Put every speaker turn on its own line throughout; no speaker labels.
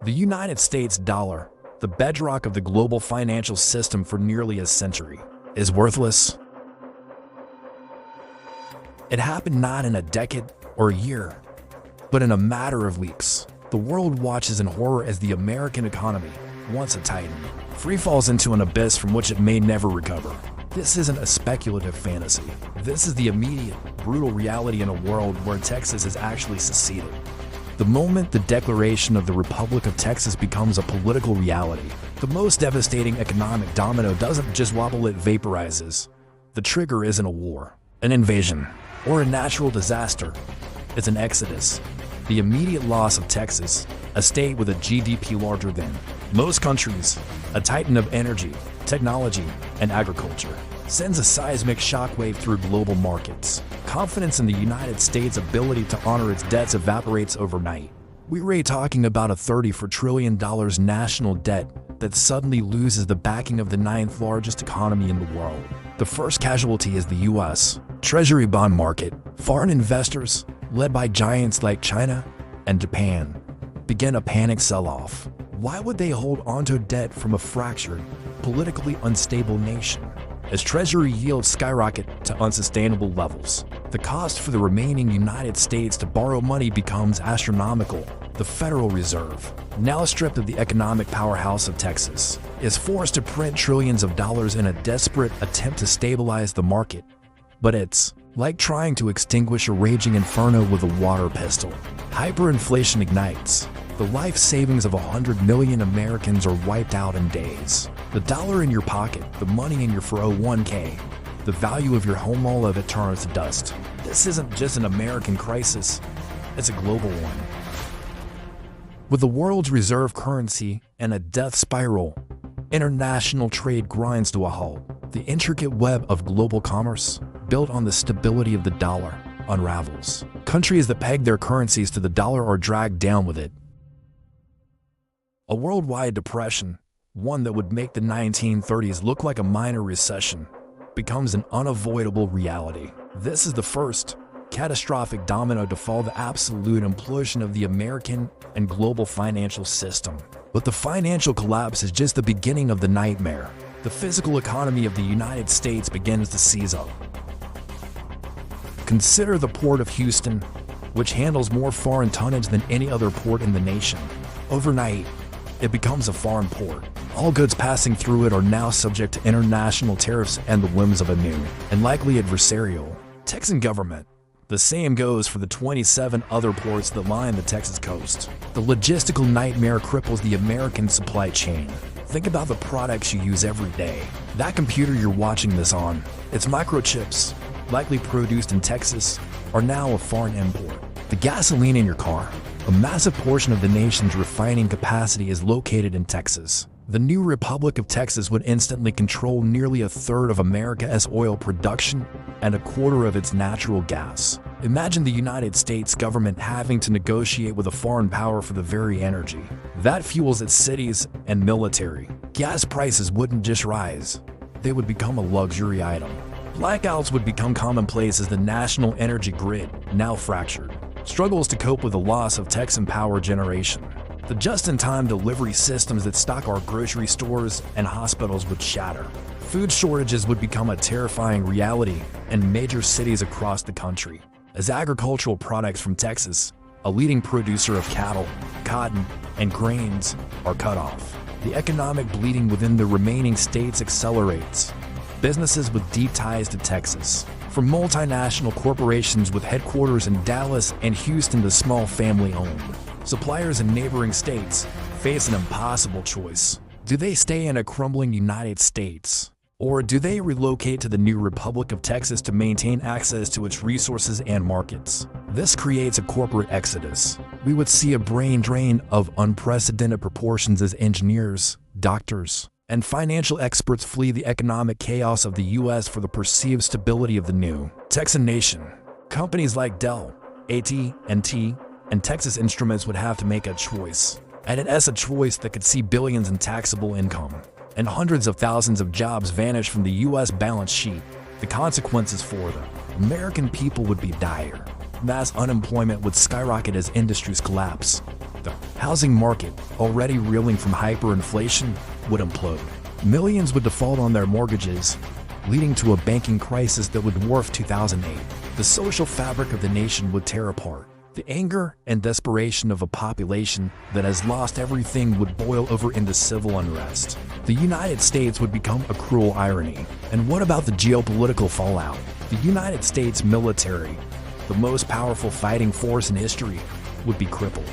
The United States dollar, the bedrock of the global financial system for nearly a century, is worthless. It happened not in a decade or a year, but in a matter of weeks. The world watches in horror as the American economy, once a titan, free falls into an abyss from which it may never recover. This isn't a speculative fantasy. This is the immediate, brutal reality in a world where Texas has actually seceded. The moment the declaration of the Republic of Texas becomes a political reality, the most devastating economic domino doesn't just wobble, it vaporizes. The trigger isn't a war, an invasion, or a natural disaster. It's an exodus. The immediate loss of Texas, a state with a GDP larger than most countries, a titan of energy, technology, and agriculture, sends a seismic shockwave through global markets. Confidence in the United States' ability to honor its debts evaporates overnight. We're talking about a $34 trillion national debt that suddenly loses the backing of the 9th largest economy in the world. The first casualty is the U.S. Treasury bond market. Foreign investors, led by giants like China and Japan, begin a panic sell-off. Why would they hold onto debt from a fractured, politically unstable nation? As Treasury yields skyrocket to unsustainable levels, the cost for the remaining United States to borrow money becomes astronomical. The Federal Reserve, now stripped of the economic powerhouse of Texas, is forced to print trillions of dollars in a desperate attempt to stabilize the market. But it's like trying to extinguish a raging inferno with a water pistol. Hyperinflation ignites. The life savings of 100 million Americans are wiped out in days. The dollar in your pocket, the money in your 401k, the value of your home, all of it turns to dust. This isn't just an American crisis, it's a global one. With the world's reserve currency and a death spiral, international trade grinds to a halt. The intricate web of global commerce, built on the stability of the dollar, unravels. Countries that peg their currencies to the dollar are dragged down with it. A worldwide depression, one that would make the 1930s look like a minor recession, becomes an unavoidable reality. This is the first catastrophic domino to fall, the absolute implosion of the American and global financial system. But the financial collapse is just the beginning of the nightmare. The physical economy of the United States begins to seize up. Consider the port of Houston, which handles more foreign tonnage than any other port in the nation. Overnight, it becomes a foreign port. All goods passing through it are now subject to international tariffs and the whims of a new, and likely adversarial, Texan government. The same goes for the 27 other ports that line the Texas coast. The logistical nightmare cripples the American supply chain. Think about the products you use every day. That computer you're watching this on, its microchips, likely produced in Texas, are now a foreign import. The gasoline in your car, a massive portion of the nation's refining capacity is located in Texas. The new Republic of Texas would instantly control nearly a third of America's oil production and a quarter of its natural gas. Imagine the United States government having to negotiate with a foreign power for the very energy that fuels its cities and military. Gas prices wouldn't just rise, they would become a luxury item. Blackouts would become commonplace as the national energy grid, now fractured, struggles to cope with the loss of Texan power generation. The just-in-time delivery systems that stock our grocery stores and hospitals would shatter. Food shortages would become a terrifying reality in major cities across the country, as agricultural products from Texas, a leading producer of cattle, cotton, and grains, are cut off. The economic bleeding within the remaining states accelerates. Businesses with deep ties to Texas, from multinational corporations with headquarters in Dallas and Houston to small family-owned suppliers in neighboring states, face an impossible choice. Do they stay in a crumbling United States, or do they relocate to the new Republic of Texas to maintain access to its resources and markets? This creates a corporate exodus. We would see a brain drain of unprecedented proportions as engineers, doctors, and financial experts flee the economic chaos of the U.S. for the perceived stability of the new Texan nation. Companies like Dell, AT&T, and Texas Instruments would have to make a choice. And it's a choice that could see billions in taxable income and hundreds of thousands of jobs vanish from the U.S. balance sheet. The consequences for the American people would be dire. Mass unemployment would skyrocket as industries collapse. The The housing market, already reeling from hyperinflation, would implode. Millions would default on their mortgages, leading to a banking crisis that would dwarf 2008. The social fabric of the nation would tear apart. The anger and desperation of a population that has lost everything would boil over into civil unrest. The United States would become a cruel irony. And what about the geopolitical fallout? The United States military, the most powerful fighting force in history, would be crippled.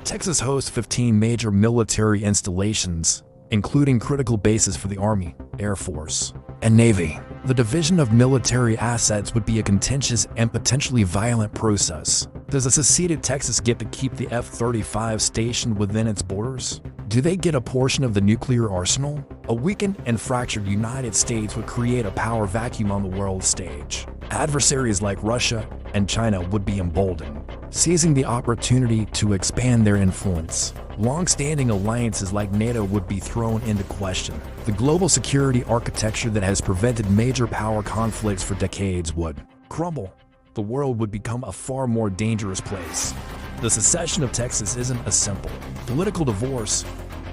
Texas hosts 15 major military installations, including critical bases for the Army, Air Force, and Navy. The division of military assets would be a contentious and potentially violent process. Does a seceded Texas get to keep the F-35 stationed within its borders? Do they get a portion of the nuclear arsenal? A weakened and fractured United States would create a power vacuum on the world stage. Adversaries like Russia and China would be emboldened, seizing the opportunity to expand their influence. Long-standing alliances like NATO would be thrown into question. The global security architecture that has prevented major power conflicts for decades would crumble. The world would become a far more dangerous place. The secession of Texas isn't a simple political divorce.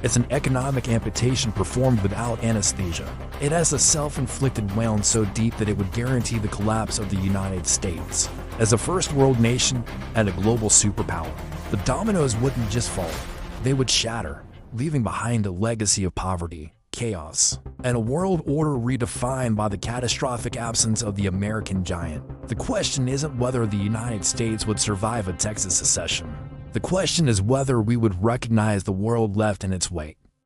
It's an economic amputation performed without anesthesia. It has a self-inflicted wound so deep that it would guarantee the collapse of the United States as a first world nation and a global superpower. The dominoes wouldn't just fall, they would shatter, leaving behind a legacy of poverty, chaos, and a world order redefined by the catastrophic absence of the American giant. The question isn't whether the United States would survive a Texas secession. The question is whether we would recognize the world left in its wake.